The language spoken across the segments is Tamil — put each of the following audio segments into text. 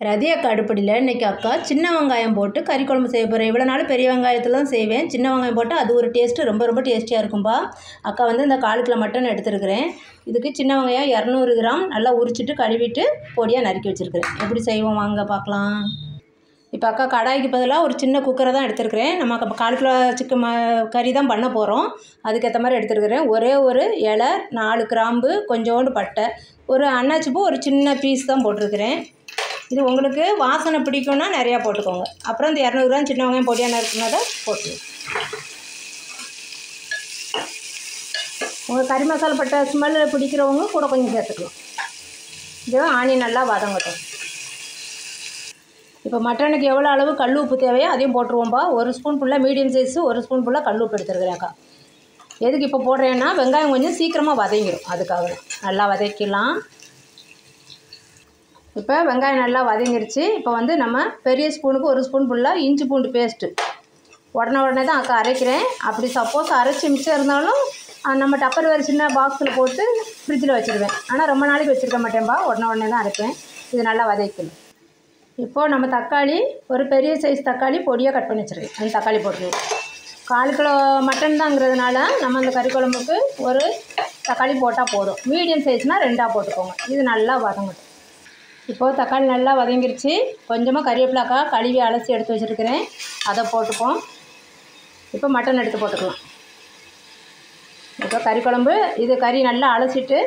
ரதியக்கா அடுப்படியில் இன்றைக்கி அக்கா சின்ன வெங்காயம் போட்டு கறி குழம்பு செய்ய போகிறேன். இவ்வளோ நாள் பெரிய வெங்காயத்தில் தான் செய்வேன். சின்ன வெங்காயம் போட்டு அது ஒரு டேஸ்ட்டு ரொம்ப டேஸ்டியாக இருக்கும்பா. அக்கா வந்து இந்த 1/4 கிலோ மட்டன் எடுத்துருக்கிறேன். இதுக்கு சின்ன வெங்காயம் 200 கிராம் நல்லா உரிச்சிட்டு கழுவிட்டு பொடியாக நறுக்கி வச்சுருக்கிறேன். எப்படி செய்வோம் வாங்க பார்க்கலாம். இப்போ அக்கா கடாய்க்கு பதிலாக ஒரு சின்ன குக்கரை தான் எடுத்துருக்கிறேன். நம்ம 1/4 கிலோ சிக்கன் கறி தான் பண்ண போகிறோம். அதுக்கேற்ற மாதிரி எடுத்துருக்கிறேன். ஒரே ஒரு இலை, 4 கிராம்பு, கொஞ்சோண்டு பட்டை, ஒரு அன்னாச்சி பூ ஒரு சின்ன பீஸ் தான் போட்டிருக்கிறேன். இது உங்களுக்கு வாசனை பிடிக்கும்னா நிறையா போட்டுக்கோங்க. அப்புறம் இந்த 200 கிராம் சின்ன வெங்காயம் பொடியாக நறுக்குனதை போட்டுருவோம். உங்கள் கறி மசாலா பட்டை ஸ்மெல் பிடிக்கிறவங்க கூட கொஞ்சம் சேர்த்துக்கலாம். இது ஆனியன் நல்லா வதங்கட்டும். இப்போ மட்டனுக்கு எவ்வளோ அளவு கல் உப்பு தேவையோ அதையும் போட்டுருவோம்பா. 1 ஸ்பூன் ஃபுல்லாக மீடியம் சைஸு, 1 ஸ்பூன் ஃபுல்லாக கல் உப்பு எடுத்துருக்கிறேன்க்கா. எதுக்கு இப்போ போடுறேன்னா வெங்காயம் கொஞ்சம் சீக்கிரமாக வதங்கிடும், அதுக்காக நல்லா வதக்கிடலாம். இப்போ வெங்காயம் நல்லா வதங்கிருச்சு. இப்போ வந்து நம்ம பெரிய ஸ்பூனுக்கு 1 ஸ்பூன் ஃபுல்லாக இஞ்சி பூண்டு பேஸ்ட்டு உடனே தான் அக்கா அரைக்கிறேன். அப்படி சப்போஸ் அரைச்சி மிச்சம் இருந்தாலும் நம்ம டப்பர் சின்ன பாக்ஸில் போட்டு ஃப்ரிட்ஜில் வச்சுருவேன். ஆனால் ரொம்ப நாளைக்கு வச்சுருக்க மாட்டேன்பா, உடனே தான் அரைப்பேன். இது நல்லா வதக்கணும். இப்போது நம்ம தக்காளி ஒரு பெரிய சைஸ் தக்காளி பொடியாக கட் பண்ணி வச்சுருக்கேன். அந்த தக்காளி போட்டுருவோம். 1/4 கிலோ மட்டன் தாங்கிறதுனால நம்ம அந்த கறி குழம்புக்கு ஒரு தக்காளி போட்டால் போதும். மீடியம் சைஸ்னால் 2ஆக போட்டுக்கோங்க. இது நல்லா வதங்கட்டும். இப்போது தக்காளி நல்லா வதங்கிருச்சு. கொஞ்சமாக கறிவேப்பிலாக்கா கழுவி அலசி எடுத்து வச்சுருக்கிறேன், அதை போட்டுப்போம். இப்போ மட்டன் எடுத்து போட்டுக்கலாம். இப்போ கறி குழம்பு இது கறி நல்லா அலசிட்டு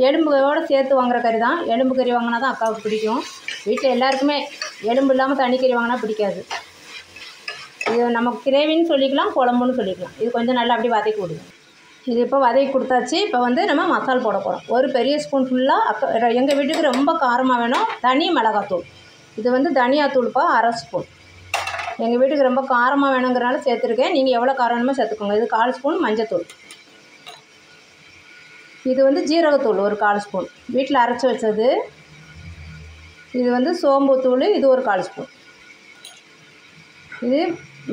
எலும்போடு சேர்த்து வாங்குகிற கறி தான். எலும்பு கறி வாங்கினா தான் அக்காவுக்கு பிடிக்கும். வீட்டில் எல்லாருக்குமே எலும்பு இல்லாமல் தனி கறி வாங்கினா பிடிக்காது. இது நம்ம கிரேவின்னு சொல்லிக்கலாம், குழம்புன்னு சொல்லிக்கலாம். இது கொஞ்சம் நல்லா அப்படி வதக்கி விடுவோம். இது இப்போ வதக்கி கொடுத்தாச்சு. இப்போ வந்து நம்ம மசால் போட போகிறோம். ஒரு பெரிய ஸ்பூன் ஃபுல்லாக எங்கள் வீட்டுக்கு ரொம்ப காரமாக வேணும் தனி மிளகாத்தூள். இது வந்து தனியாத்தூள்ப்பா 1/2 ஸ்பூன். எங்கள் வீட்டுக்கு ரொம்ப காரமாக வேணுங்கிறனால சேர்த்துருக்கேன். நீங்கள் எவ்வளோ காரம் வேணுமோ சேர்த்துக்கோங்க. இது 1/4 ஸ்பூன் மஞ்சத்தூள். இது வந்து ஜீரகத்தூள் ஒரு 1/4 ஸ்பூன் வீட்டில் அரைச்சி வச்சது. இது வந்து சோம்புத்தூள், இது ஒரு 1/4 ஸ்பூன். இது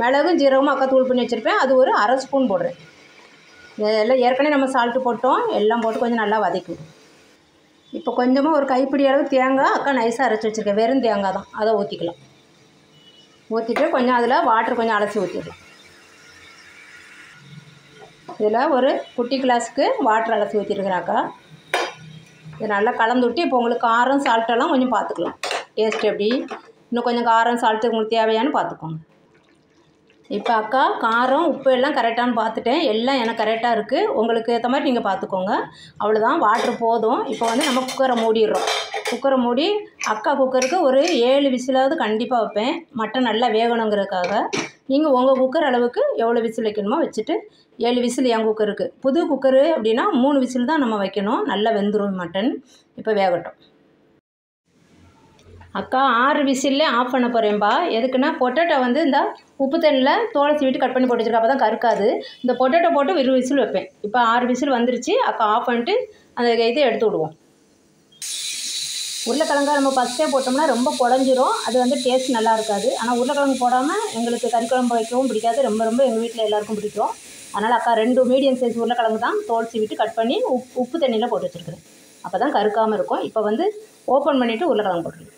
மிளகும் ஜீரகமும் அக்கா தூள் பண்ணி வச்சுருப்பேன், அது ஒரு 1/2 ஸ்பூன் போடுறேன். இதெல்லாம் ஏற்கனவே நம்ம சால்ட்டு போட்டோம். எல்லாம் போட்டு கொஞ்சம் நல்லா வதக்கிடும். இப்போ கொஞ்சமாக ஒரு கைப்பிடி அளவு தேங்காய் அக்கா நைஸாக அரைச்சி வச்சுருக்கேன். வெறும் தேங்காய் தான், அதை ஊற்றிக்கலாம். ஊற்றிட்டு கொஞ்சம் அதில் வாட்டர் கொஞ்சம் அலசி ஊற்றிடலாம். இதில் ஒரு குட்டி கிளாஸுக்கு வாட்டர் அலசி ஊற்றிருக்கிறேன் அக்கா. இது நல்லா கலந்து விட்டு இப்போ உங்களுக்கு காரம் சால்ட்டெல்லாம் கொஞ்சம் பார்த்துக்கலாம். டேஸ்ட் எப்படி, இன்னும் கொஞ்சம் காரம் சால்ட்டு உங்களுக்கு தேவையானு பார்த்துக்கோங்க. இப்போ அக்கா காரம் உப்பு எல்லாம் கரெக்டானு பார்த்துட்டேன். எல்லாம் எனக்கு கரெக்டாக இருக்குது. உங்களுக்கு ஏற்ற மாதிரி நீங்கள் பார்த்துக்கோங்க. அவ்வளோதான், வாட்ரு போதும். இப்போ வந்து நம்ம குக்கரை மூடிடுறோம். குக்கரை மூடி அக்கா குக்கருக்கு ஒரு 7 விசிலாவது கண்டிப்பாக வைப்பேன், மட்டன் நல்லா வேகணுங்கிறதுக்காக. நீங்கள் உங்கள் குக்கர் அளவுக்கு எவ்வளோ விசில் வைக்கணுமோ வச்சுட்டு 7 விசில் என் குக்கருக்கு. புது குக்கரு அப்படின்னா 3 விசில் தான் நம்ம வைக்கணும். நல்லா வெந்துடும் மட்டன். இப்போ வேகட்டும். அக்கா 6 விசில்லே ஆஃப் பண்ண போகிறேன்பா. எதுக்குன்னா பொட்டேட்டோ வந்து இந்த உப்பு தண்ணியில் தோலை சீவிட்டு கட் பண்ணி போட்டு வச்சுருக்கேன், அப்போ தான் கருக்காது. இந்த பொட்டேட்டோ போட்டு 20 விசில் வைப்பேன். இப்போ 6 விசில் வந்துருச்சு. அக்கா ஆஃப் பண்ணிட்டு அந்த இதை எடுத்து விடுவோம். உருளைக்கிழங்கா நம்ம ஃபஸ்ட்டே போட்டோம்னா ரொம்ப குழஞ்சிரும், அது வந்து டேஸ்ட் நல்லா இருக்காது. ஆனால் உருளைக்கிழங்கு போடாமல் எங்களுக்கு கறி குழம்பு வைக்கவும் பிடிக்காது. ரொம்ப எங்கள் வீட்டில் எல்லாருக்கும் பிடிக்கும். அதனால் அக்கா 2 மீடியம் சைஸ் உருளைக்கிழங்கு தான் தோல் சீவிட்டு கட் பண்ணி உப்பு தண்ணியில் போட்டு வச்சுருக்கிறேன். அப்போ தான் கருக்காமல் இருக்கும். இப்போ வந்து ஓப்பன் பண்ணிவிட்டு உருளைக்கிழங்கு போட்டுருக்கேன்.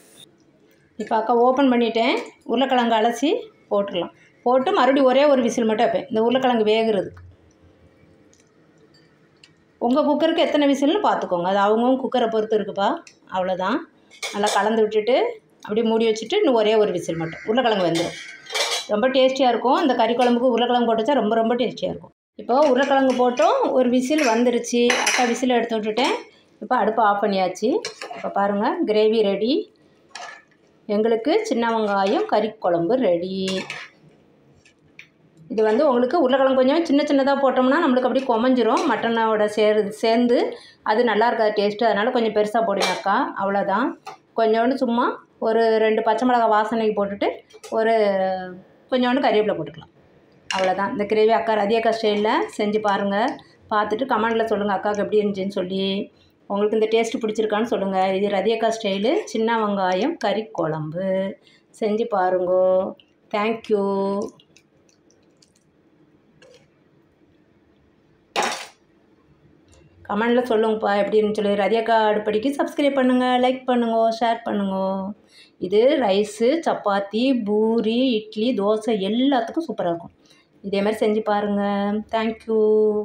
இப்போ அக்கா ஓப்பன் பண்ணிவிட்டேன். உருளைக்கிழங்கு அலசி போட்டுடலாம். போட்டு மறுபடியும் ஒரே ஒரு விசில் மட்டும் வைப்பேன், இந்த உருளைக்கிழங்கு வேகிறதுக்கு. உங்கள் குக்கருக்கு எத்தனை விசில்னு பார்த்துக்கோங்க, அது அவங்கவுங்க குக்கரை பொறுத்து இருக்குப்பா. அவ்வளோதான். நல்லா கலந்து விட்டுட்டு அப்படியே மூடி வச்சுட்டு இன்னும் ஒரே ஒரு விசில் மட்டும், உருளைக்கிழங்கு வெந்துடும். ரொம்ப டேஸ்டியாக இருக்கும். இந்த கறி குழம்புக்கு உருளைக்கிழங்கு போட்டு வச்சா ரொம்ப டேஸ்டியாக இருக்கும். இப்போது உருளைக்கிழங்கு போட்டும் ஒரு விசில் வந்துருச்சு. அக்கா விசில் எடுத்து விட்டுட்டேன். இப்போ அடுப்பை ஆஃப் பண்ணியாச்சு. இப்போ பாருங்கள், கிரேவி ரெடி. எங்களுக்கு சின்ன வெங்காயம் கறி குழம்பு ரெடி. இது வந்து உங்களுக்கு உருளைக்கிழங்கு கொஞ்சம் சின்னதாக போட்டோம்னா நம்மளுக்கு அப்படியே குமஞ்சிரும், மட்டனோட சேர்ந்து அது நல்லா இருக்காது டேஸ்ட்டு. அதனால் கொஞ்சம் பெருசாக போடுங்க அக்கா. அவ்வளோதான். கொஞ்சோண்டு சும்மா ஒரு 2 பச்சை மிளகா வாசனைக்கு போட்டுட்டு ஒரு கொஞ்சோண்டு கறிவேப்பிலை போட்டுக்கலாம். அவ்வளோதான். இந்த கிரேவி அக்கா ரதியக்கா ஸ்டைலில் செஞ்சு பாருங்கள். பார்த்துட்டு கமெண்டில் சொல்லுங்கள் அக்காவுக்கு எப்படி இருந்துச்சுன்னு சொல்லி. உங்களுக்கு இந்த டேஸ்ட்டு பிடிச்சிருக்கான்னு சொல்லுங்கள். இது ரதியக்கா ஸ்டைலு சின்ன வெங்காயம் கறி குழம்பு. செஞ்சு பாருங்கோ. தேங்க்யூ. கமெண்டில் சொல்லுங்கப்பா எப்படி இருந்துச்சு சொல்லி. ரதியக்கா அடுப்படிக்கு சப்ஸ்கிரைப் பண்ணுங்கள், லைக் பண்ணுங்க, ஷேர் பண்ணுங்க. இது ரைஸு, சப்பாத்தி, பூரி, இட்லி, தோசை எல்லாத்துக்கும் சூப்பராக இருக்கும். இதே மாதிரி செஞ்சு பாருங்கள். தேங்க்யூ.